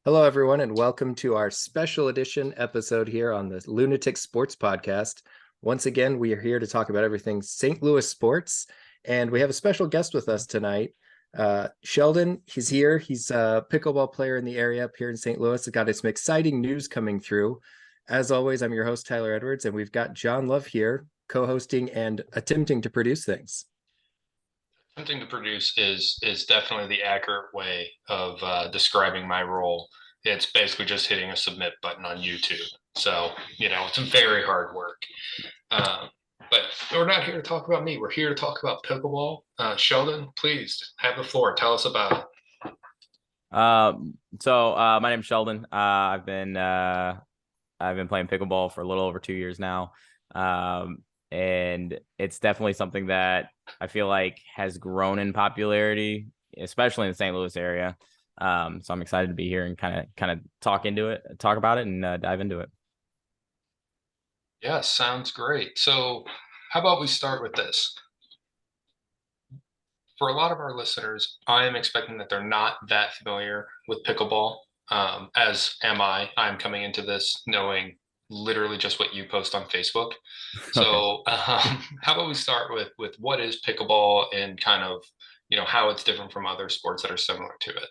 Hello, everyone, and welcome to our special edition episode here on the Lunatic Sports Podcast. Once again, we are here to talk about everything St. Louis sports, and we have a special guest with us tonight. Sheldon, he's here. He's a pickleball player in the area up here in St. Louis. He's got some exciting news coming through. As always, I'm your host, Tyler Edwards, and we've got John Love here, co-hosting and attempting to produce things. Attempting to produce is definitely the accurate way of describing my role. It's basically just hitting a submit button on YouTube. So, it's very hard work. But we're not here to talk about me. We're here to talk about pickleball. Sheldon, please have the floor. Tell us about it. My name's Sheldon. I've been playing pickleball for a little over 2 years now. And it's definitely something that I feel like has grown in popularity, especially in the St. Louis area. So I'm excited to be here and kind of talk about it and dive into it. Yeah, sounds great. So how about we start with this? For a lot of our listeners, I am expecting that they're not that familiar with pickleball, as am I. I'm coming into this knowing literally just what you post on Facebook. So how about we start with what is pickleball and kind of, how it's different from other sports that are similar to it.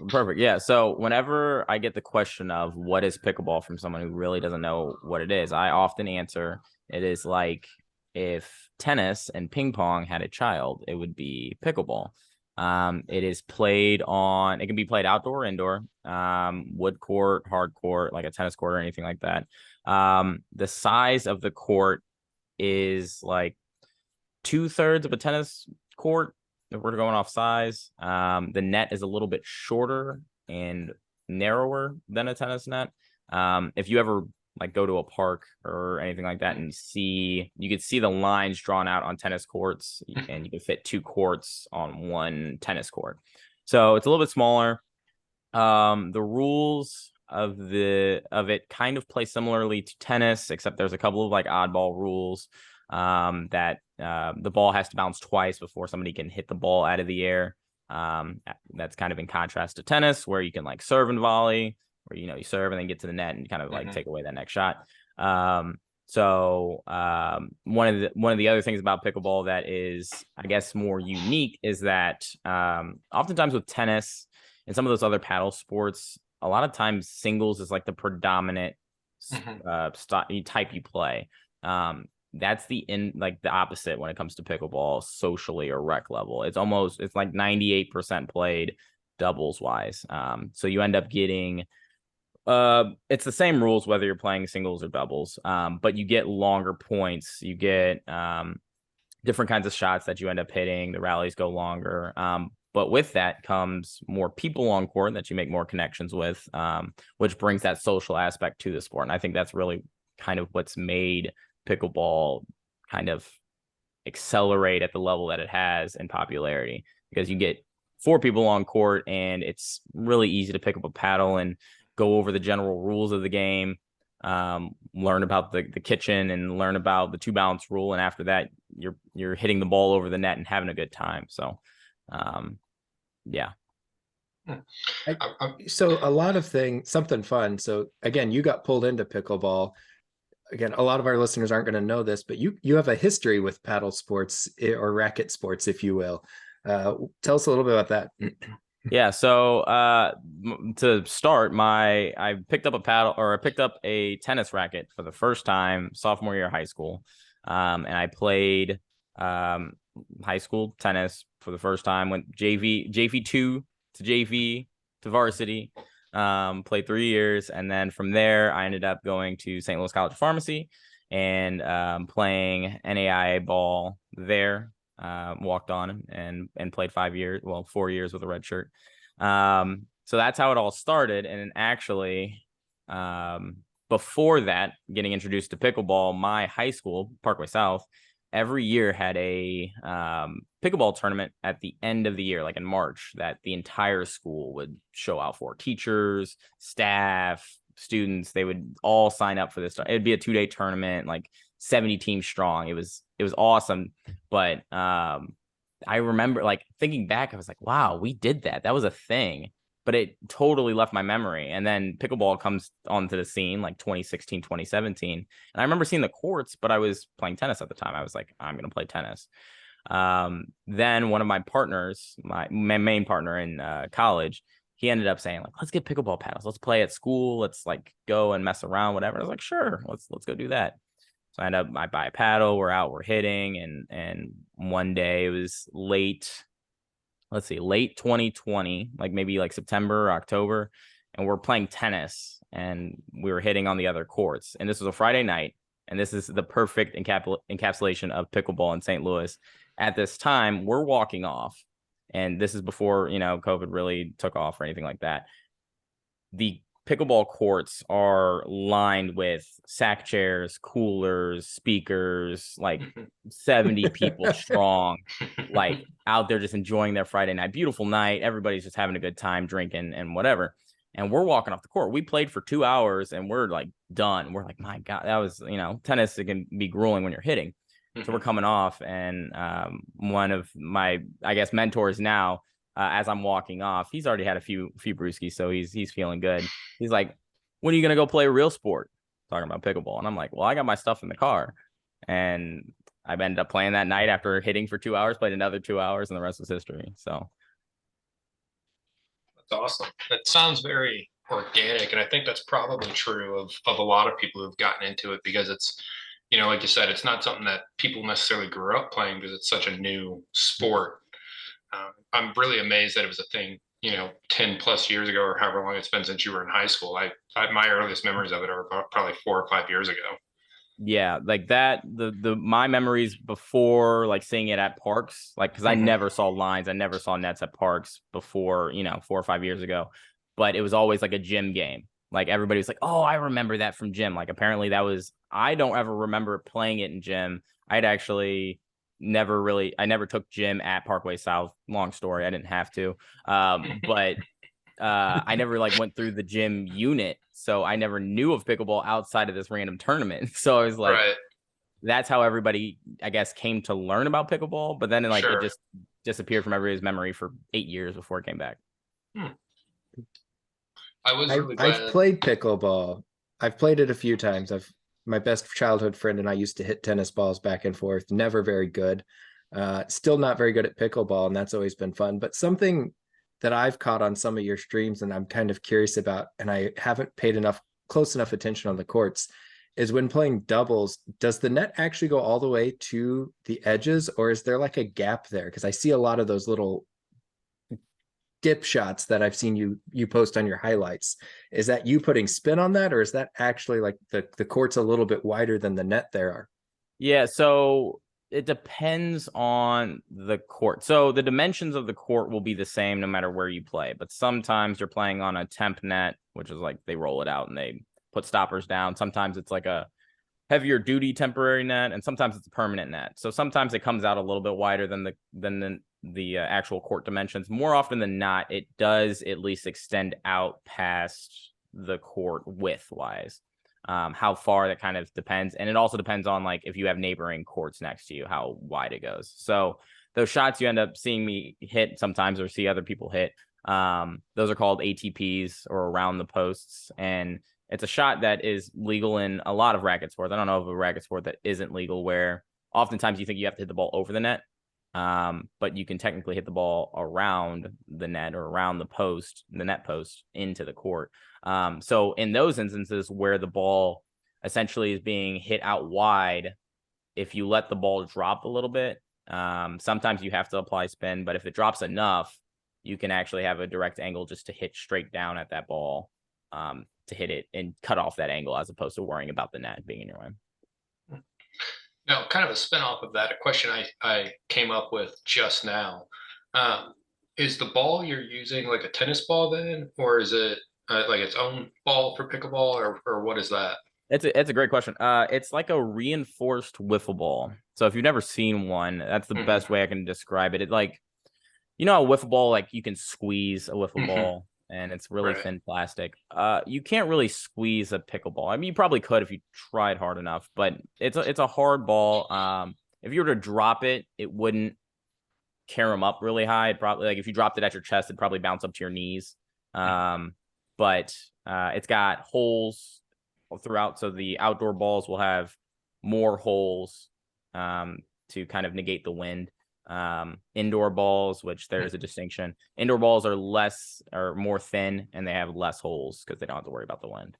Perfect. Yeah. So whenever I get the question of what is pickleball from someone who really doesn't know what it is, I often answer it is like if tennis and ping pong had a child, it would be pickleball. It is played on, it can be played outdoor or indoor, wood court, hard court, like a tennis court or anything like that. The size of the court is like 2/3 of a tennis court if we're going off size. The net is a little bit shorter and narrower than a tennis net. If you ever like go to a park or anything like that and you could see the lines drawn out on tennis courts, and you can fit 2 courts on one tennis court. So it's a little bit smaller. The rules of it kind of play similarly to tennis, except there's a couple of like oddball rules. That the ball has to bounce twice before somebody can hit the ball out of the air. That's kind of in contrast to tennis, where you can like serve and volley, where you serve and then get to the net and kind of like take away that next shot. So one of the other things about pickleball that is, I guess, more unique is that oftentimes with tennis and some of those other paddle sports, a lot of times singles is like the predominant type you play. That's the opposite when it comes to pickleball socially or rec level. It's like 98% played doubles wise. So you end up getting it's the same rules whether you're playing singles or doubles, but you get longer points. You get different kinds of shots that you end up hitting. The rallies go longer. But with that comes more people on court that you make more connections with, which brings that social aspect to the sport. And I think that's really kind of what's made pickleball kind of accelerate at the level that it has in popularity, because you get 4 people on court and it's really easy to pick up a paddle and go over the general rules of the game, learn about the kitchen and learn about the 2 bounce rule. And after that, you're hitting the ball over the net and having a good time. So, yeah. So a lot of something fun. So again, you got pulled into pickleball. Again, a lot of our listeners aren't going to know this, but you have a history with paddle sports or racket sports, if you will. Tell us a little bit about that. Yeah. So to start, I picked up a tennis racket for the first time sophomore year of high school, and I played high school tennis for the first time. Went JV2 to JV to varsity. Played 3 years, and then from there I ended up going to St. Louis College of Pharmacy and playing NAIA ball there. Walked on and played 4 years with a red shirt. So that's how it all started. And then actually, before that, getting introduced to pickleball, my high school, Parkway South, every year had a pickleball tournament at the end of the year, like in March, that the entire school would show out for. Teachers, staff, students, they would all sign up for this. It'd be a 2-day tournament, like 70 teams strong. It was awesome. But I remember like thinking back, I was like, wow, we did that. That was a thing. but it totally left my memory. And then pickleball comes onto the scene like 2016, 2017. And I remember seeing the courts, but I was playing tennis at the time. I was like, I'm going to play tennis. Then one of my partners, my main partner in college, he ended up saying like, let's get pickleball paddles. Let's play at school. Let's like go and mess around, whatever. I was like, sure, let's go do that. So I buy a paddle. We're out, we're hitting. And one day it was late 2020, like maybe like September or October. And we're playing tennis and we were hitting on the other courts. And this was a Friday night. And this is the perfect encapsulation of pickleball in St. Louis. At this time, we're walking off. And this is before, COVID really took off or anything like that. The pickleball courts are lined with sack chairs, coolers, speakers, like 70 people strong, like out there just enjoying their Friday night. Beautiful night. Everybody's just having a good time drinking and whatever. And we're walking off the court. We played for 2 hours and we're like done. We're like, my God, that was, tennis, it can be grueling when you're hitting. So we're coming off, and one of my, I guess, mentors now, as I'm walking off, he's already had a few brewskis, so he's feeling good. He's like, when are you gonna go play a real sport? Talking about pickleball, and I'm like, well, I got my stuff in the car, and I ended up playing that night after hitting for 2 hours, played another 2 hours, and the rest was history. So that's awesome. That sounds very organic, and I think that's probably true of a lot of people who've gotten into it, because it's, like you said, it's not something that people necessarily grew up playing because it's such a new sport. I'm really amazed that it was a thing, 10 plus years ago, or however long it's been since you were in high school. My earliest memories of it are probably 4 or 5 years ago. Yeah, like that, my memories before, like seeing it at parks, like, because I never saw lines, I never saw nets at parks before, 4 or 5 years ago, but it was always like a gym game. Like everybody was like, oh, I remember that from gym. Like apparently I don't ever remember playing it in gym. I never took gym at Parkway South. Long story. I didn't have to. But I never like went through the gym unit. So I never knew of pickleball outside of this random tournament. So I was like, right. That's how everybody, I guess, came to learn about pickleball. But then like, Sure. It just disappeared from everybody's memory for 8 years before it came back. I've played pickleball. I've played it a few times. My best childhood friend and I used to hit tennis balls back and forth. Never very good. Still not very good at pickleball, and that's always been fun. But something that I've caught on some of your streams and I'm kind of curious about, and I haven't paid close enough attention on the courts, is when playing doubles, does the net actually go all the way to the edges, or is there like a gap there? Because I see a lot of those little dip shots that I've seen you post on your highlights. Is that you putting spin on that, or is that actually like the court's a little bit wider than the net there are? Yeah, so it depends on the court. So the dimensions of the court will be the same no matter where you play, but sometimes you're playing on a temp net, which is like they roll it out and they put stoppers down. Sometimes it's like a heavier duty temporary net, and sometimes it's a permanent net. So sometimes it comes out a little bit wider than the actual court dimensions. More often than not, it does at least extend out past the court width wise. How far, that kind of depends, and it also depends on like if you have neighboring courts next to you, how wide it goes. So those shots you end up seeing me hit sometimes or see other people hit, those are called ATPs, or around the posts, and it's a shot that is legal in a lot of racket sports. I don't know of a racket sport that isn't legal, where oftentimes you think you have to hit the ball over the net, but you can technically hit the ball around the net or around the net post into the court. So in those instances where the ball essentially is being hit out wide, if you let the ball drop a little bit, sometimes you have to apply spin, but if it drops enough, you can actually have a direct angle just to hit straight down at that ball, to hit it and cut off that angle, as opposed to worrying about the net being in your way. Now, kind of a spin-off of that, a question I came up with just now. Is the ball you're using like a tennis ball then, or is it like its own ball for pickleball, or what is that? It's a great question. It's like a reinforced wiffle ball. So if you've never seen one, that's the best way I can describe it. It like, a wiffle ball, like you can squeeze a wiffle ball, and it's really thin plastic. You can't really squeeze a pickleball. I mean, you probably could if you tried hard enough, but it's a hard ball. If you were to drop it, it wouldn't carry them up really high. It probably, like if you dropped it at your chest, it'd probably bounce up to your knees. But it's got holes throughout. So the outdoor balls will have more holes to kind of negate the wind. Indoor balls, which there's a distinction. Indoor balls are more thin, and they have less holes because they don't have to worry about the wind.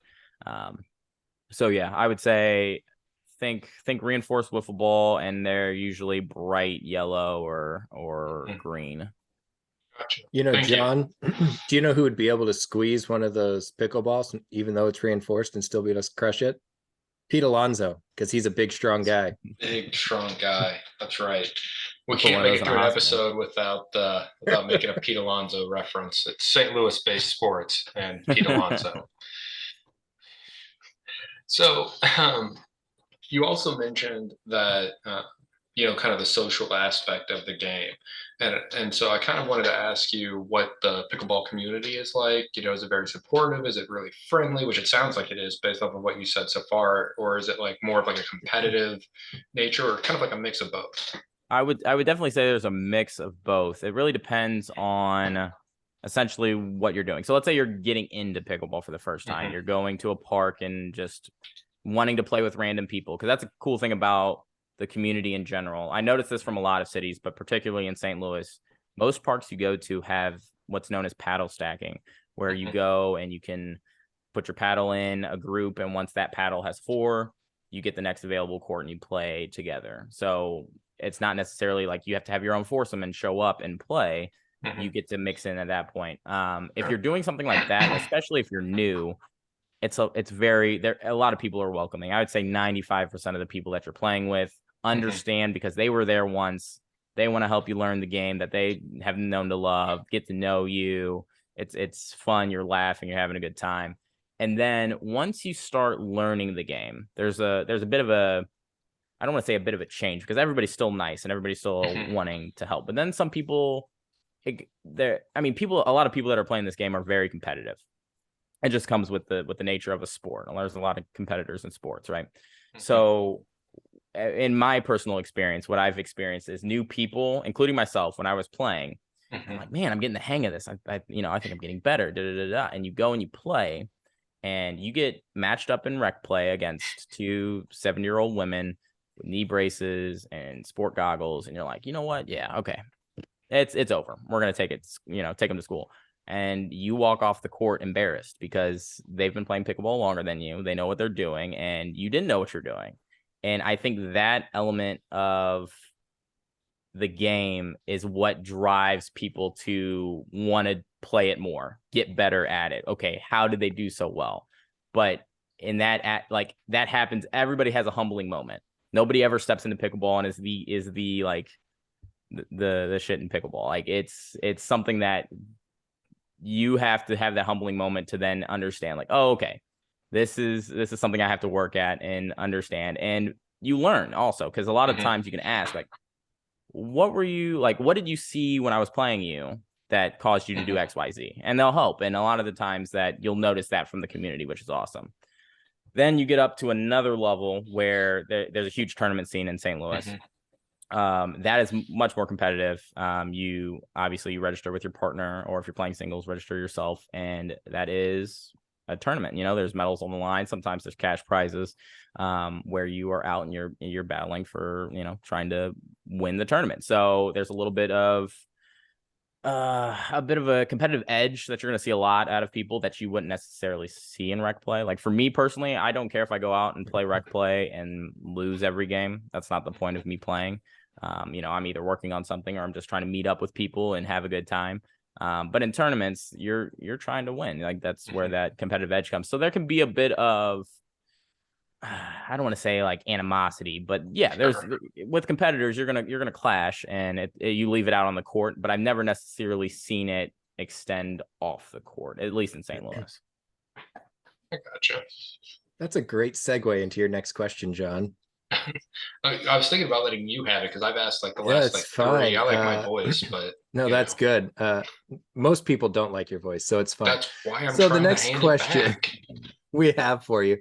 So yeah, I would say think reinforced wiffle ball, and they're usually bright yellow or green. Gotcha. You know, Thank you. John, do you know who would be able to squeeze one of those pickleballs, even though it's reinforced, and still be able to crush it? Pete Alonso, because he's a big, strong guy. Big, strong guy. That's right. We Put one can't of make those it in through a an hospital. episode without making a Pete Alonso reference. It's St. Louis-based sports and Pete Alonso. So you also mentioned that kind of the social aspect of the game, and so I kind of wanted to ask you what the pickleball community is like. Is it very supportive? Is it really friendly? Which it sounds like it is based off of what you said so far, or is it like more of like a competitive nature, or kind of like a mix of both? I would definitely say there's a mix of both. It really depends on essentially what you're doing. So let's say you're getting into pickleball for the first time. Mhm. You're going to a park and just wanting to play with random people, because that's a cool thing about the community in general. I noticed this from a lot of cities, but particularly in St. Louis, most parks you go to have what's known as paddle stacking, where you Mhm. go and you can put your paddle in a group, and once that paddle has 4, you get the next available court and you play together. So it's not necessarily like you have to have your own foursome and show up and play. Mhm. You get to mix in at that point. If Sure. you're doing something like that, especially if you're new, it's very there. A lot of people are welcoming. I would say 95% of the people that you're playing with understand because they were there once. They want to help you learn the game that they have known to love, get to know you. It's fun. You're laughing. You're having a good time. And then once you start learning the game, there's a bit of a, I don't want to say a bit of a change, because everybody's still nice and everybody's still Mhm. wanting to help. But then some people, a lot of people that are playing this game are very competitive. It just comes with the nature of a sport. And there's a lot of competitors in sports, right? Mhm. So in my personal experience, what I've experienced is new people, including myself, when I was playing, I'm Mhm. like, man, I'm getting the hang of this. I think I'm getting better. And you go and you play, and you get matched up in rec play against 2 7-year-old women with knee braces and sport goggles, and you're like, you know what? Yeah, okay, it's over. We're gonna take them to school. And you walk off the court embarrassed because they've been playing pickleball longer than you. They know what they're doing, and you didn't know what you're doing. And I think that element of the game is what drives people to want to play it more, get better at it. Okay, how did they do so well? But in that that happens, everybody has a humbling moment. Nobody ever steps into pickleball and is the like the shit in pickleball. Like it's something that you have to have that humbling moment to then understand, like, oh, okay, this is something I have to work at and understand. And you learn also, because a lot of Mhm. times you can ask, like, what did you see when I was playing you that caused you to do Mhm. XYZ? And they'll help. And a lot of the times that you'll notice that from the community, which is awesome. Then you get up to another level where there's a huge tournament scene in St. Louis. Mhm. That is much more competitive. You register with your partner, or if you're playing singles, register yourself, and that is a tournament. There's medals on the line. Sometimes there's cash prizes, where you are out and you're battling for trying to win the tournament. So there's a bit of a competitive edge that you're going to see a lot out of people that you wouldn't necessarily see in rec play. Like for me personally, I don't care if I go out and play rec play and lose every game. That's not the point of me playing. I'm either working on something or I'm just trying to meet up with people and have a good time. But in tournaments, you're trying to win. Like that's where that competitive edge comes. So there can be a bit of, I don't want to say like animosity, but yeah, with competitors, you're gonna clash, and you leave it out on the court. But I've never necessarily seen it extend off the court, at least in St. Louis. I gotcha. That's a great segue into your next question, John. I was thinking about letting you have it because I've asked like the Yeah, last it's like 3. fine. I like my voice, but No, that's good. Most people don't like your voice, so it's fine. that's why I'm So the trying to next hand question it back. we have for you,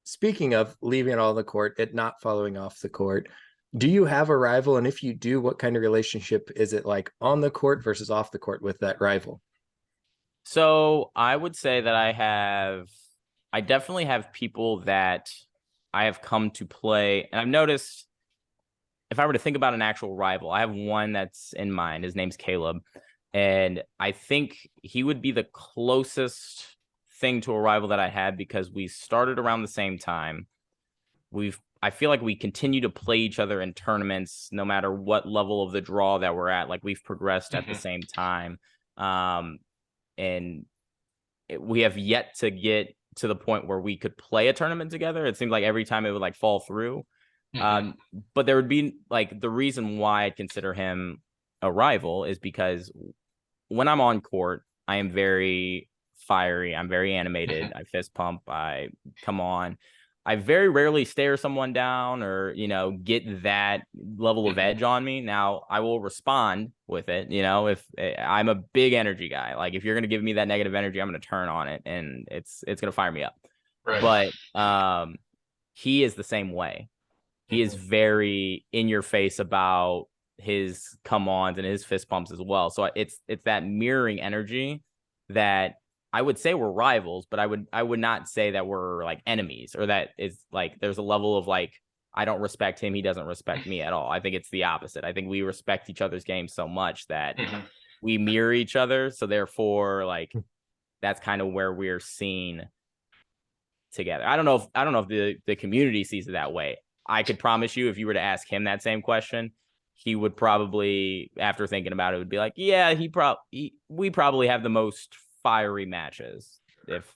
speaking of leaving it all on the court, it not following off the court, do you have a rival? And if you do, what kind of relationship is it like on the court versus off the court with that rival? So I would say that I definitely have people that I have come to play, and I've noticed if I were to think about an actual rival, I have one that's in mind. His name's Caleb. And I think he would be the closest thing to a rival that I had because we started around the same time. I feel like we continue to play each other in tournaments, no matter what level of the draw that we're at. Like we've progressed at the same time. And we have yet to get to the point where we could play a tournament together. It seemed like every time it would like fall through. But there would be like the reason why I'd consider him a rival is because when I'm on court, I am very fiery. I'm very animated. I fist pump. I come on. I very rarely stare someone down or, get that level of edge on me. Now, I will respond with it. If I'm a big energy guy, like if you're going to give me that negative energy, I'm going to turn on it and it's going to fire me up. Right. But he is the same way. He is very in your face about his come ons and his fist pumps as well. So it's that mirroring energy that I would say we're rivals, but I would not say that we're like enemies or that is like there's a level of like I don't respect him, he doesn't respect me at all. I think it's the opposite. I think we respect each other's game so much that we mirror each other. So therefore, like that's kind of where we're seen together. I don't know if the community sees it that way. I could promise you if you were to ask him that same question, he would probably, after thinking about it, would be like, yeah, we probably have the most fiery matches, if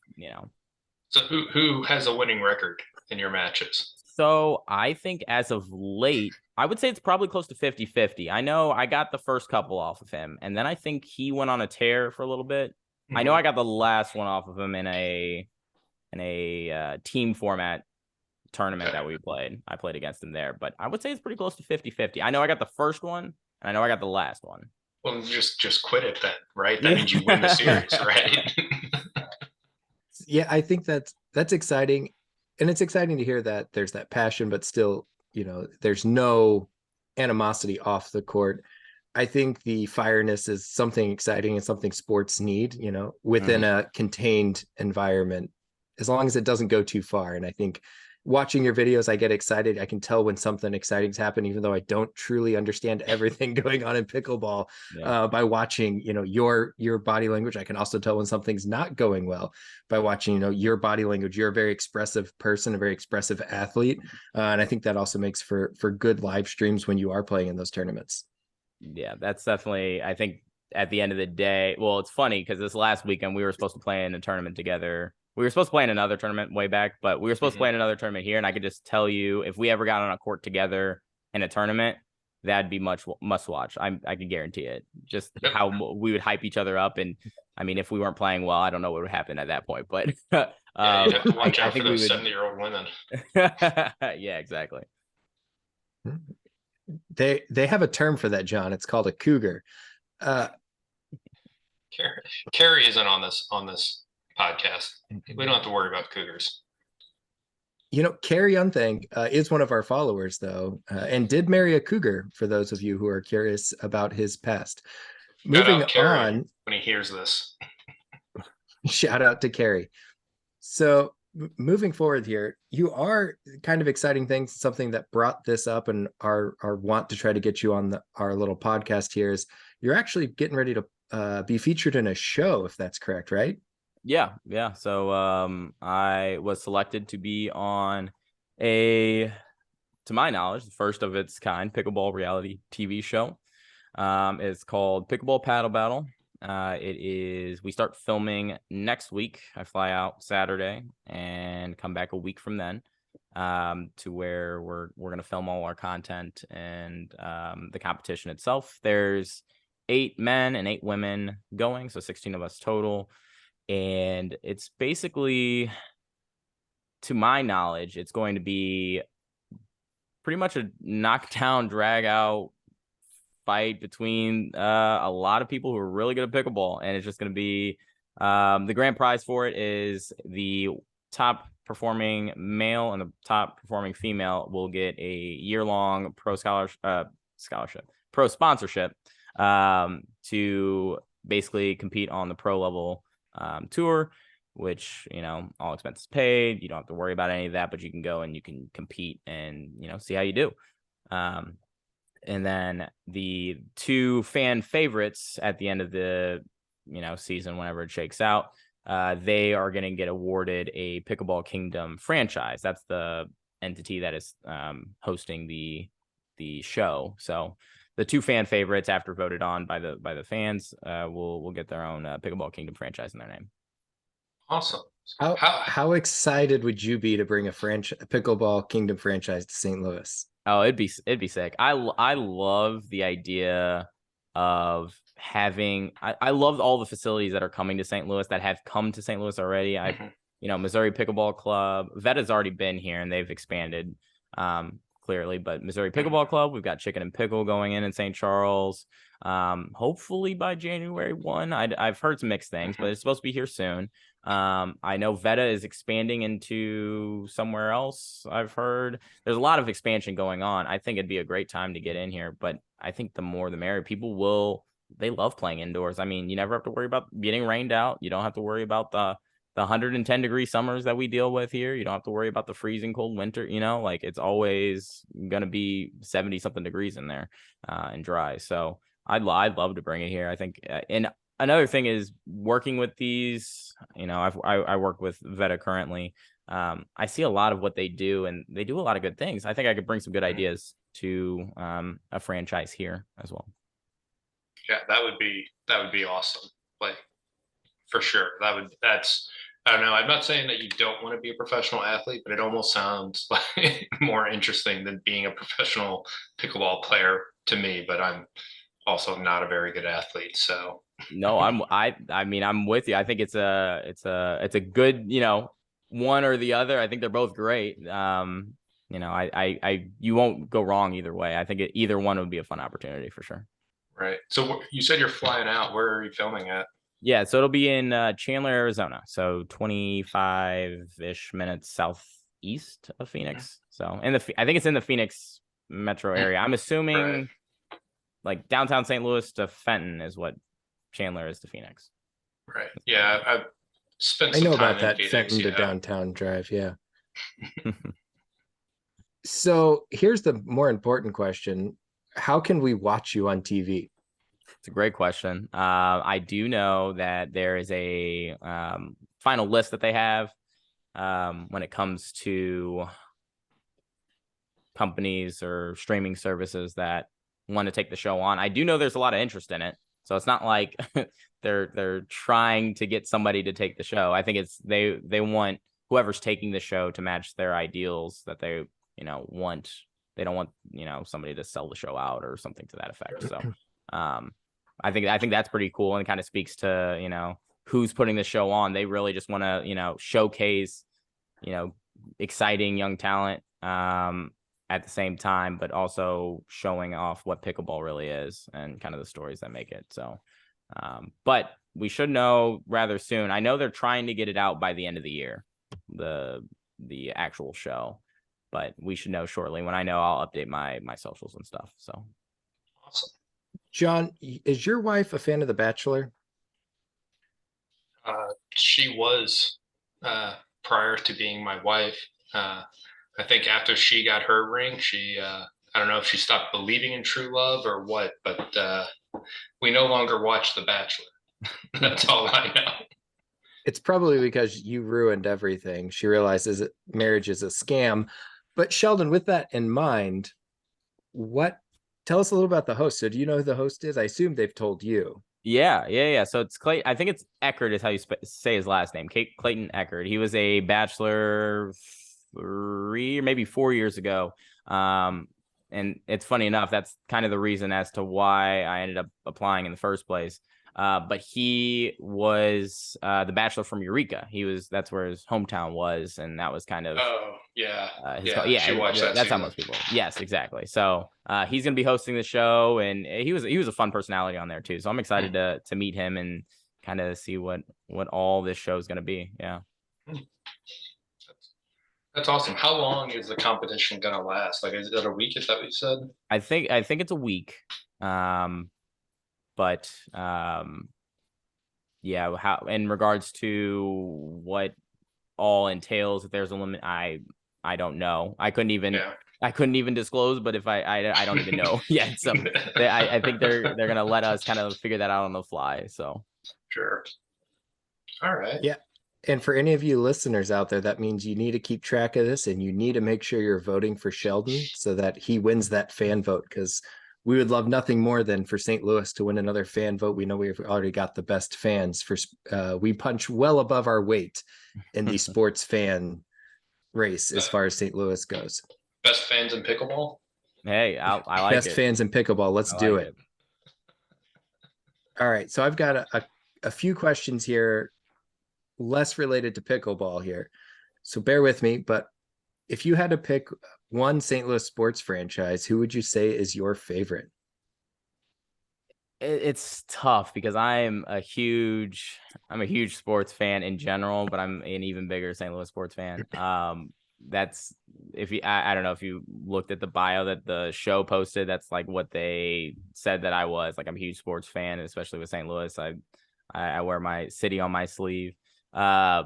So who has a winning record in your matches? So I think as of late, I would say it's probably close to 50-50. I know I got the first couple off of him, and then I think he went on a tear for a little bit. I know I got the last one off of him in a team format tournament that we played. I played against him there, but I would say it's pretty close to 50-50. I know I got the first one, and I know I got the last one. Well, just quit it then, right? That means you win the series, right? Yeah, I think that's exciting. And it's exciting to hear that there's that passion, but still, there's no animosity off the court. I think the fireness is something exciting and something sports need, within a contained environment, as long as it doesn't go too far. And I think watching your videos, I get excited. I can tell when something exciting's happened, even though I don't truly understand everything going on in pickleball. By watching, your body language. I can also tell when something's not going well by watching, your body language. You're a very expressive person, a very expressive athlete. And I think that also makes for good live streams when you are playing in those tournaments. Yeah, that's definitely, I think at the end of the day, well, it's funny because this last weekend we were supposed to play in a tournament together. We were supposed to play in another tournament way back, but we were supposed to play in another tournament here. And I could just tell you, if we ever got on a court together in a tournament, that'd be must watch. I can guarantee it. Just how we would hype each other up. And I mean, if we weren't playing well, I don't know what would happen at that point. But you have to watch out for those 70-year-old women. Yeah, exactly. They have a term for that, John. It's called a cougar. Carrie isn't on this podcast. We don't have to worry about cougars. Carrie Unthang is one of our followers, though, and did marry a cougar, for those of you who are curious about his past. Moving on, when he hears this. Shout out to Carrie. So moving forward here, you are kind of exciting things. Something that brought this up and our want to try to get you on our little podcast here is you're actually getting ready to be featured in a show, if that's correct, right? Yeah. So I was selected to be on to my knowledge, the first of its kind pickleball reality TV show. It's called Pickleball Paddle Battle. We start filming next week. I fly out Saturday and come back a week from then to where we're going to film all our content and the competition itself. There's 8 men and 8 women going, so 16 of us total. And it's basically, to my knowledge, it's going to be pretty much a knockdown, drag out fight between a lot of people who are really good at pickleball. And it's just going to be the grand prize for it is the top performing male and the top performing female will get a year-long pro sponsorship to basically compete on the pro level tour, which, all expenses paid. You don't have to worry about any of that, but you can go and you can compete and, see how you do. And then the two fan favorites at the end of the, season, whenever it shakes out, they are going to get awarded a Pickleball Kingdom franchise. That's the entity that is hosting the show. So the two fan favorites, after voted on by the fans, will get their own Pickleball Kingdom franchise in their name. Awesome. How excited would you be to bring a Pickleball Kingdom franchise to St. Louis? Oh, it'd be sick. I love the idea of having. I love all the facilities that are coming to St. Louis, that have come to St. Louis already. Missouri Pickleball Club, Veta's already been here and they've expanded clearly, but Missouri Pickleball Club, we've got Chicken and Pickle going in St. Charles. Hopefully by January 1. I've heard some mixed things, but it's supposed to be here soon. I know Veta is expanding into somewhere else. I've heard there's a lot of expansion going on. I think it'd be a great time to get in here, but I think the more the merrier. They love playing indoors. I mean, you never have to worry about getting rained out. You don't have to worry about the 110-degree summers that we deal with here. You don't have to worry about the freezing cold winter. It's always going to be 70 something degrees in there and dry. So I'd love to bring it here. I think, and another thing is working with these, I work with Veta currently. I see a lot of what they do, and they do a lot of good things. I think I could bring some good ideas to a franchise here as well. Yeah, that would be awesome. Like, for sure. I don't know. I'm not saying that you don't want to be a professional athlete, but it almost sounds like more interesting than being a professional pickleball player to me. But I'm also not a very good athlete, so. No, I'm with you. I think it's a good, one or the other. I think they're both great. You won't go wrong either way. I think either one would be a fun opportunity for sure. Right. So you said you're flying out. Where are you filming at? Yeah, so it'll be in Chandler, Arizona. So 25-ish minutes southeast of Phoenix. So I think it's in the Phoenix metro area. I'm assuming like downtown St. Louis to Fenton is what Chandler is to Phoenix. Right. Yeah, I've spent I some know time about that Phoenix, Fenton to downtown drive. Yeah. So here's the more important question. How can we watch you on TV? It's a great question. I do know that there is a final list that they have when it comes to companies or streaming services that want to take the show on. I do know there's a lot of interest in it, so it's not like they're trying to get somebody to take the show. I think it's they want whoever's taking the show to match their ideals that they want. They don't want somebody to sell the show out or something to that effect. So I think that's pretty cool, and it kind of speaks to who's putting the show on. They really just want to showcase exciting young talent at the same time, but also showing off what pickleball really is and kind of the stories that make it. So but we should know rather soon. I know they're trying to get it out by the end of the year, the actual show, but we should know shortly. When I know, I'll update my socials and stuff. So awesome. John, is your wife a fan of The Bachelor? She was prior to being my wife. I think after she got her ring, she I don't know if she stopped believing in true love or what, but we no longer watch The Bachelor. That's all I know. It's probably because you ruined everything. She realizes that marriage is a scam. But Sheldon, with that in mind, tell us a little about the host. So do you know who the host is? I assume they've told you. Yeah. So it's Clayton. I think it's Eckert is how you say his last name. Clayton Eckert. He was a Bachelor 3 or maybe 4 years ago. And it's funny enough, that's kind of the reason as to why I ended up applying in the first place. But he was the Bachelor from Eureka. That's where his hometown was, and that was kind of that's how most people. Yes, exactly. So he's gonna be hosting the show, and he was a fun personality on there too. So I'm excited to meet him and kind of see what all this show is gonna be. Yeah. That's awesome. How long is the competition gonna last? Like, is it a week? Is that what you said? I think it's a week. But yeah, how in regards to what all entails, if there's a limit, I don't know. I couldn't even disclose, but if I don't even know yet. So I think they're gonna let us kind of figure that out on the fly. So Sure. All right. Yeah. And for any of you listeners out there, that means you need to keep track of this and you need to make sure you're voting for Sheldon so that he wins that fan vote, because we would love nothing more than for St. Louis to win another fan vote. We know we've already got the best fans for we punch well above our weight in the sports fan race as far as St. Louis goes. Best fans in pickleball? hey, I like Best it. fans in pickleball. Let's I do like it. All right. So I've got a few questions here, less related to pickleball here. So bear with me, but if you had to pick one St. Louis sports franchise, who would you say is your favorite? It's tough because I'm a huge sports fan in general, but I'm an even bigger St. Louis sports fan. That's if you I don't know if you looked at the bio that the show posted. That's like what they said that I was. Like, I'm a huge sports fan, especially with St. Louis. I wear my city on my sleeve. I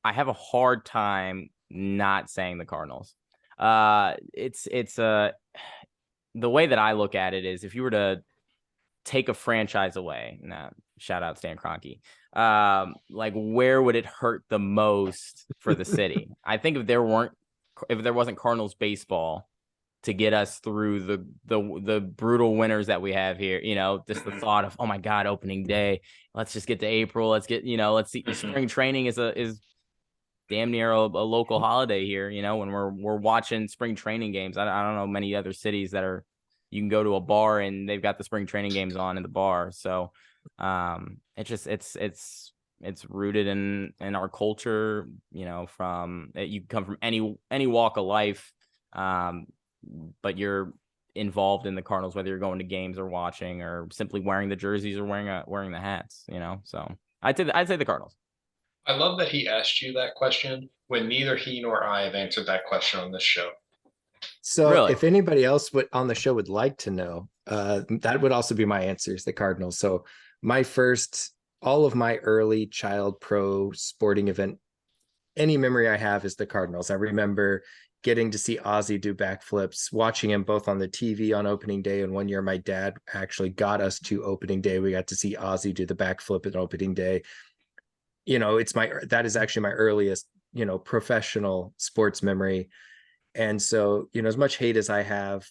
have a hard time not saying the Cardinals. It's the way that I look at it is, if you were to take a franchise away, shout out Stan Kroenke, like, where would it hurt the most for the city? I think if there wasn't Cardinals baseball to get us through the brutal winters that we have here, just the thought of, oh my God, opening day, let's just get to April, let's see. Spring training is damn near a local holiday here, when we're watching spring training games. I don't know many other cities that you can go to a bar and they've got the spring training games on in the bar. So it's rooted in our culture, from you come from any walk of life, but you're involved in the Cardinals, whether you're going to games or watching or simply wearing the jerseys or wearing the hats, so I'd say the Cardinals. I love that he asked you that question when neither he nor I have answered that question on this show. So Really? if anybody else on the show would like to know, that would also be my answers, the Cardinals. So all of my early child pro sporting event, any memory I have is the Cardinals. I remember getting to see Ozzy do backflips, watching him both on the TV on opening day. And one year my dad actually got us to opening day. We got to see Ozzy do the backflip at opening day. That is actually my earliest, professional sports memory. And so, as much hate as I have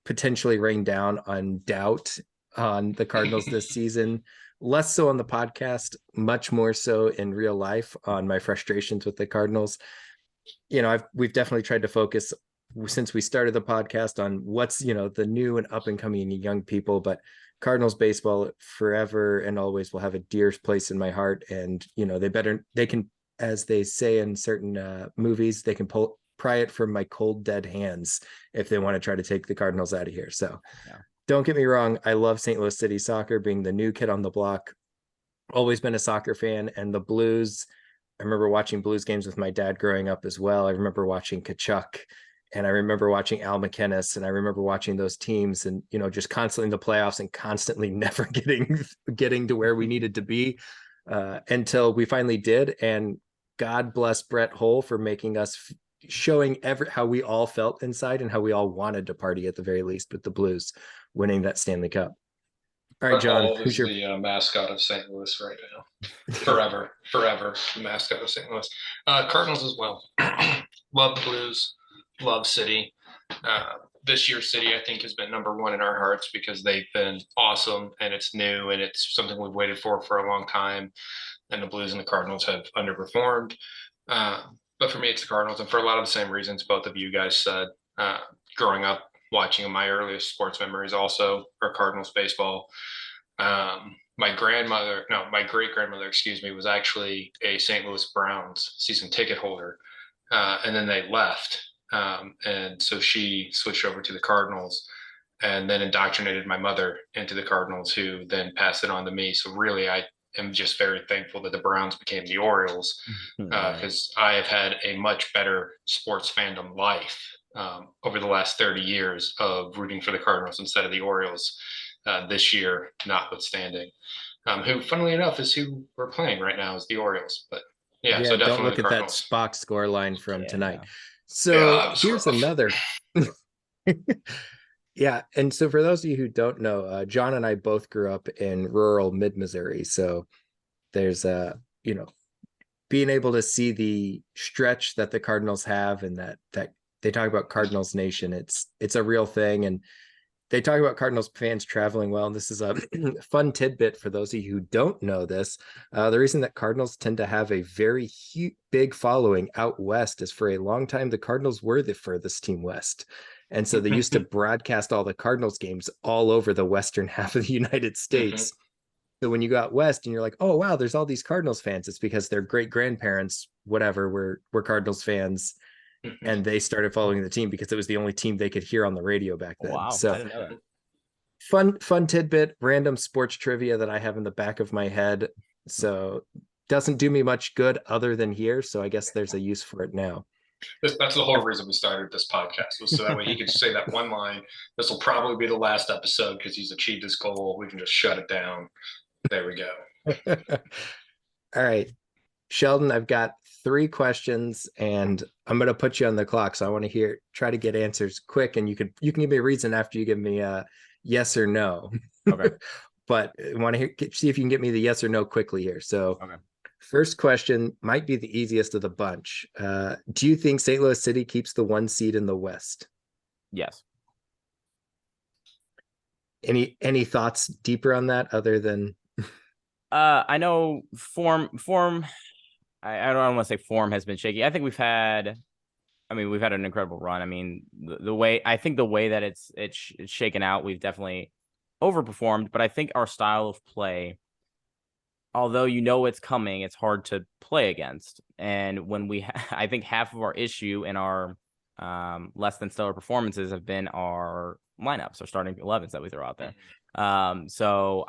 potentially rained down on doubt on the Cardinals this season, less so on the podcast, much more so in real life on my frustrations with the Cardinals. We've definitely tried to focus since we started the podcast on what's, the new and up and coming young people, but Cardinals baseball forever and always will have a dear place in my heart. And, they can, as they say in certain movies, they can pry it from my cold, dead hands if they want to try to take the Cardinals out of here. So yeah. Don't get me wrong. I love St. Louis City soccer, being the new kid on the block, always been a soccer fan. And the Blues, I remember watching Blues games with my dad growing up as well. I remember watching Kachuk, and I remember watching Al McInnes, and I remember watching those teams and, just constantly in the playoffs and constantly never getting to where we needed to be until we finally did. And God bless Brett Hull for making us showing how we all felt inside and how we all wanted to party, at the very least, with the Blues winning that Stanley Cup. All right, John, who's the mascot of St. Louis right now? Forever, the mascot of St. Louis. Cardinals as well. Love the Blues, love City. This year's City, I think, has been number one in our hearts because they've been awesome, and it's new, and it's something we've waited for a long time. And the Blues and the Cardinals have underperformed. But for me, it's the Cardinals, and for a lot of the same reasons both of you guys said. Growing up, watching my earliest sports memories also are Cardinals baseball. My great grandmother, was actually a St. Louis Browns season ticket holder. And then they left. And so she switched over to the Cardinals and then indoctrinated my mother into the Cardinals, who then passed it on to me. So really, I am just very thankful that the Browns became the Orioles, because I have had a much better sports fandom life over the last 30 years of rooting for the Cardinals instead of the Orioles, this year notwithstanding. who, funnily enough, is who we're playing right now, is the Orioles. But yeah, so don't definitely look the at that Cardinals. Spock score line from tonight. Yeah. So Yeah, it was here's rough. another. Yeah, and so for those of you who don't know, John and I both grew up in rural mid-Missouri, so there's you know, being able to see the stretch that the Cardinals have, and that they talk about Cardinals Nation. It's a real thing, and they talk about Cardinals fans traveling well. And this is a fun tidbit for those of you who don't know this. The reason that Cardinals tend to have a very big following out west is for a long time the Cardinals were the furthest team west. And so they used to broadcast all the Cardinals games all over the western half of the United States. So when you go out west and you're like, oh wow, there's all these Cardinals fans, it's because their great grandparents, whatever, were Cardinals fans, and they started following the team because it was the only team they could hear on the radio back then. Wow, So I didn't know that. fun tidbit, random sports trivia that I have in the back of my head. So doesn't do me much good other than here. So I guess there's a use for it now. That's the whole reason we started this podcast, was so that way he could say that one line. This will probably be the last episode because he's achieved his goal. We can just shut it down. There we go. All right, Sheldon, I've got 3 questions and I'm going to put you on the clock. So I want to try to get answers quick, and you can give me a reason after you give me a yes or no. Okay. But I want to see if you can get me the yes or no quickly here. So Okay. first question might be the easiest of the bunch. Do you think St. Louis City keeps the 1 seed in the West? Yes. Any thoughts deeper on that other than I know form. I don't want to say form has been shaky. I think we've had an incredible run. I mean, the way that it's shaken out, we've definitely overperformed. But I think our style of play, although it's coming, it's hard to play against. And when I think half of our issue in our less than stellar performances have been our lineups, our starting 11s that we throw out there. So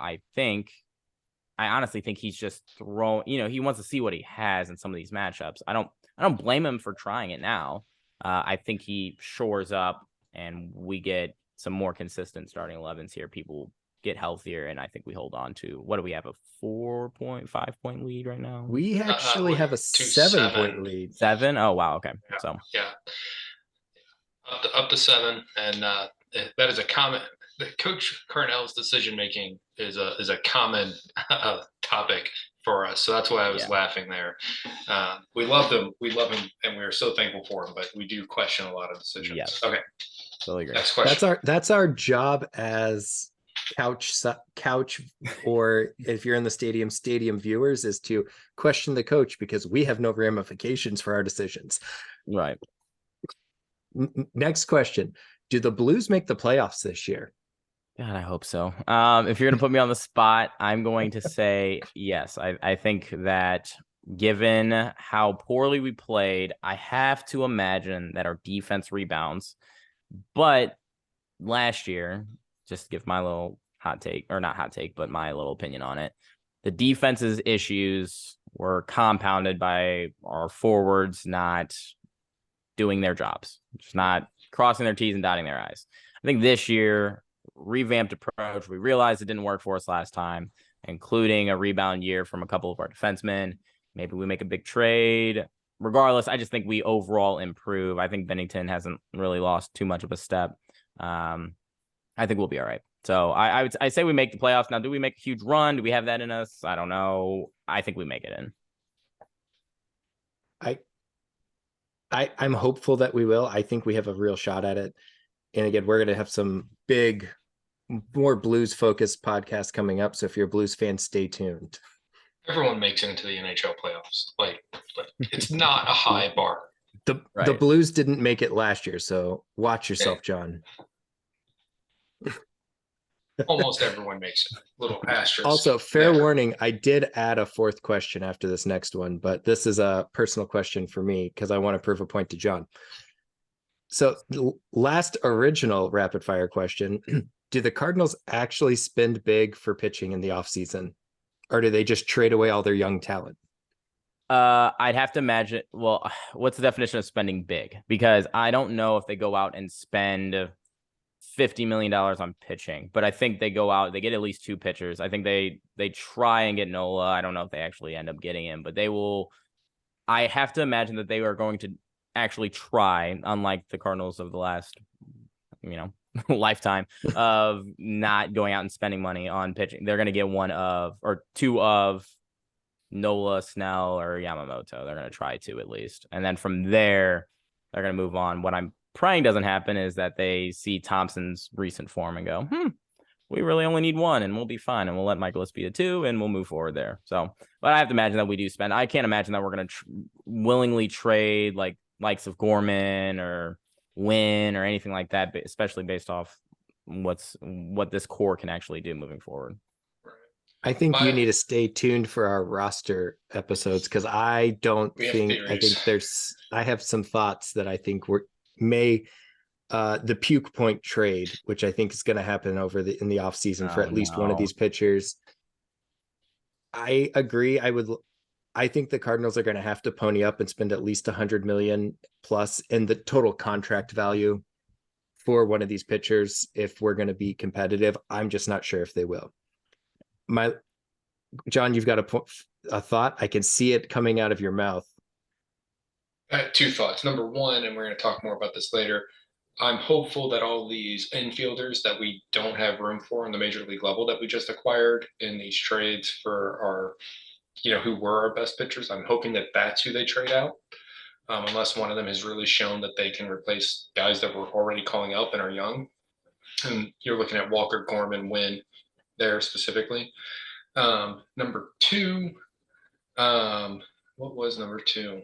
I honestly think he's just he wants to see what he has in some of these matchups. I don't blame him for trying it now. I think he shores up and we get some more consistent starting 11s here. People get healthier, and I think we hold on to, what do we have, a 4.5-point lead right now? We actually have a 7-point lead. 7? Oh wow, okay. Yeah, so yeah, up to 7, and that is a common. The Coach Carnell's decision making is a common topic for us, so that's why I was laughing there. We love him, and we are so thankful for him. But we do question a lot of decisions. Yes. Okay. Totally agree. Next question. That's our job as couch, or if you're in the stadium viewers, is to question the coach, because we have no ramifications for our decisions. Right. Next question: do the Blues make the playoffs this year? God, I hope so. If you're going to put me on the spot, I'm going to say yes. I think that given how poorly we played, I have to imagine that our defense rebounds. But last year, just to give my little hot take, or not hot take, but my little opinion on it, the defense's issues were compounded by our forwards not doing their jobs, just not crossing their T's and dotting their I's. I think this year, revamped approach, we realized it didn't work for us last time, including a rebound year from a couple of our defensemen. Maybe we make a big trade. Regardless, I just think we overall improve. I think Bennington hasn't really lost too much of a step. I think we'll be all right. So I say we make the playoffs. Now, do we make a huge run? Do we have that in us? I don't know. I think we make it in. I'm hopeful that we will. I think we have a real shot at it. And again, we're going to have some big, more Blues focused podcasts coming up. So if you're a Blues fan, stay tuned. Everyone makes it into the NHL playoffs. Like it's not a high bar. The Blues didn't make it last year, so watch yourself, John. Almost everyone makes it. Little asterisk. Also, fair warning, I did add a 4th question after this next one, but this is a personal question for me because I want to prove a point to John. So last original rapid fire question: do the Cardinals actually spend big for pitching in the offseason, or do they just trade away all their young talent? I'd have to imagine. Well, what's the definition of spending big? Because I don't know if they go out and spend $50 million on pitching, but I think they go out, they get at least 2 pitchers. I think they try and get Nola. I don't know if they actually end up getting him, but they will. I have to imagine that they are going to actually try, unlike the Cardinals of the last, lifetime of not going out and spending money on pitching. They're going to get 1 of or 2 of Nola, Snell, or Yamamoto. They're going to try to at least. And then from there, they're going to move on. What I'm praying doesn't happen is that they see Thompson's recent form and go, we really only need 1 and we'll be fine. And we'll let Michaelis be a 2 and we'll move forward there. So, but I have to imagine that we do spend. I can't imagine that we're going to willingly trade likes of Gorman or Win or anything like that, especially based off what this core can actually do moving forward. I think you need to stay tuned for our roster episodes because I have some thoughts that I think the puke point trade, which I think is going to happen in the off season for at least one of these pitchers. I agree. I think the Cardinals are going to have to pony up and spend at least $100 million plus in the total contract value for one of these pitchers if we're going to be competitive. I'm just not sure if they will. John, you've got a thought. I can see it coming out of your mouth. I have 2 thoughts. Number 1, and we're going to talk more about this later, I'm hopeful that all these infielders that we don't have room for in the major league level that we just acquired in these trades for our, who were our best pitchers, I'm hoping that that's who they trade out. Unless one of them has really shown that they can replace guys that we're already calling up and are young. And you're looking at Walker, Gorman, Wynn there specifically. Number 2, what was number 2?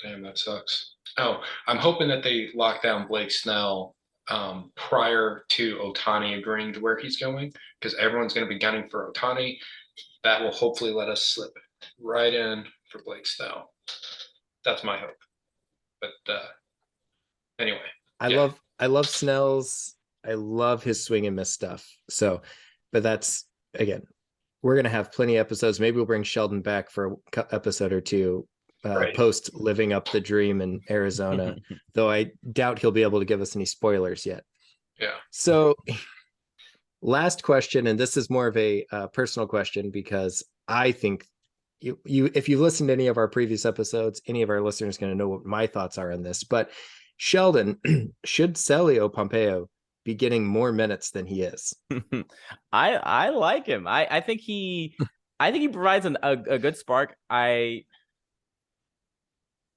Damn, that sucks. Oh, I'm hoping that they lock down Blake Snell prior to Ohtani agreeing to where he's going, because everyone's going to be gunning for Ohtani. That will hopefully let us slip right in for Blake Snell. That's my hope. But anyway, I love Snell's. I love his swing and miss stuff. So, but that's, again, we're going to have plenty of episodes. Maybe we'll bring Sheldon back for an episode or 2 post living up the dream in Arizona, though I doubt he'll be able to give us any spoilers yet. Yeah. So last question, and this is more of a personal question, because I think if you've listened to any of our previous episodes, any of our listeners are going to know what my thoughts are on this. But Sheldon, should Celio Pompeo be getting more minutes than he is? I like him. I think he provides a good spark.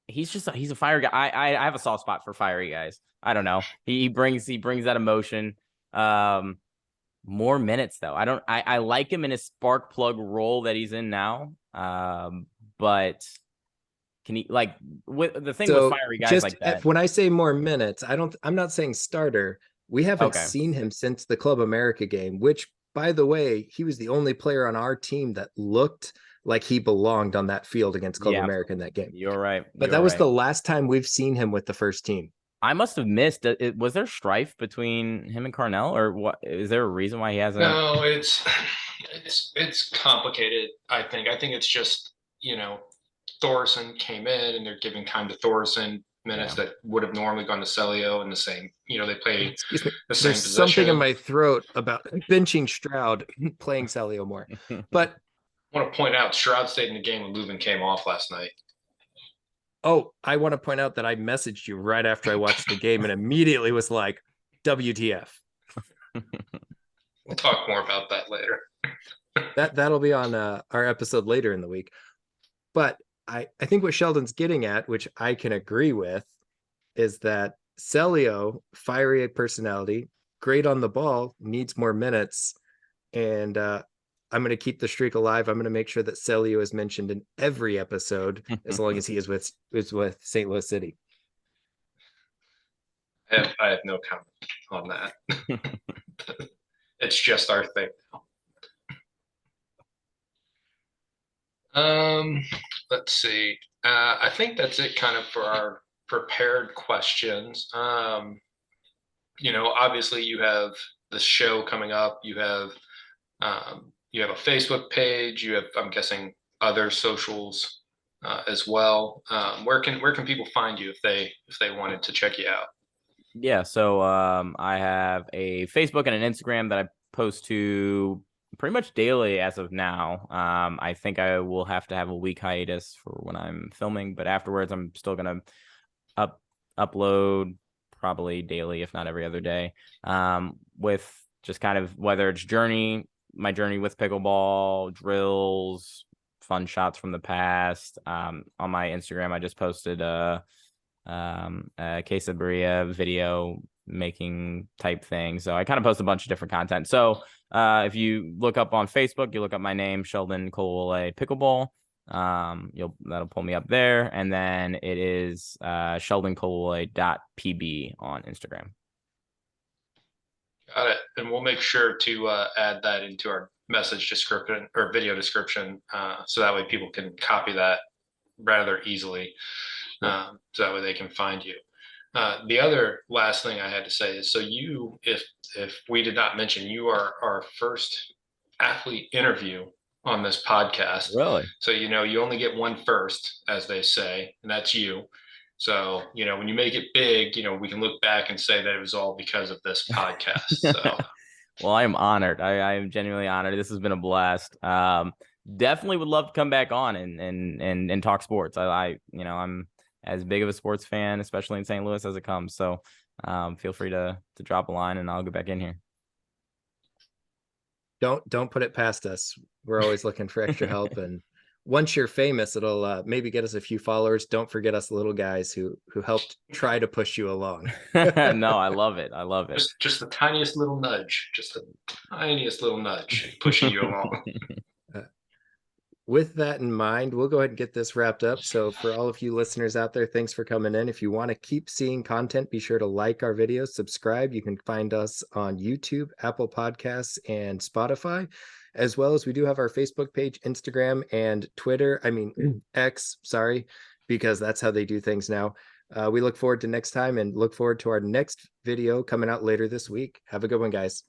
He's a fire guy. I have a soft spot for fiery guys. I don't know. He brings that emotion. More minutes though. I like him in his spark plug role that he's in now. But can he, with the thing with fiery guys like that? When I say more minutes, I'm not saying starter. We haven't seen him since the Club America game, which, by the way, he was the only player on our team that looked like he belonged on that field against Club America in that game. You're right. But that was the last time we've seen him with the first team. I must have missed it. Was there strife between him and Carnell, or what? Is there a reason why he hasn't? No, it's complicated. I think it's just, Thorson came in and they're giving time to Thorson minutes that would have normally gone to Celio in the same, they play the same There's position. Something in my throat about benching Stroud, playing Celio more. But I want to point out Stroud stayed in the game when Lubin came off last night. Oh, I want to point out that I messaged you right after I watched the game and immediately was like, WTF. We'll talk more about that later. That'll be on our episode later in the week. But I think what Sheldon's getting at, which I can agree with, is that Celio, fiery personality, great on the ball, needs more minutes. And I'm going to keep the streak alive. I'm going to make sure that Celio is mentioned in every episode as long as he is with St. Louis City. I have no comment on that. It's just our thing. Let's see. I think that's it kind of for our prepared questions. Obviously you have the show coming up. You have a Facebook page. You have, I'm guessing, other socials as well. Where can people find you if they wanted to check you out? Yeah, so I have a Facebook and an Instagram that I post to pretty much daily as of now. I think I will have to have a week hiatus for when I'm filming, but afterwards I'm still gonna upload probably daily, if not every other day. With just kind of whether it's my journey with pickleball, drills, fun shots from the past. On my Instagram, I just posted a quesadilla video making type thing. So I kind of post a bunch of different content. So if you look up on Facebook, you look up my name, Sheldon Kolawole Pickleball. That'll pull me up there, and then it is sheldonkolawole.pb on Instagram. Got it. And we'll make sure to add that into our message description or video description, so that way people can copy that rather easily, so that way they can find you. The other last thing I had to say is, so you, if we did not mention, you are our first athlete interview on this podcast. Really? So, you only get one first, as they say, and that's you. So, when you make it big, we can look back and say that it was all because of this podcast. So, well, I am honored. I am genuinely honored. This has been a blast. Definitely would love to come back on and talk sports. I'm as big of a sports fan, especially in St. Louis, as it comes. So feel free to drop a line and I'll get back in here. Don't put it past us. We're always looking for extra help, and once you're famous, it'll maybe get us a few followers. Don't forget us little guys who helped try to push you along. No, I love it. I love it. Just the tiniest little nudge, pushing you along. With that in mind, we'll go ahead and get this wrapped up. So for all of you listeners out there, thanks for coming in. If you want to keep seeing content, be sure to like our videos, subscribe. You can find us on YouTube, Apple Podcasts, and Spotify, as well as we do have our Facebook page, Instagram, and Twitter. X, sorry, because that's how they do things now. We look forward to next time and look forward to our next video coming out later this week. Have a good one, guys.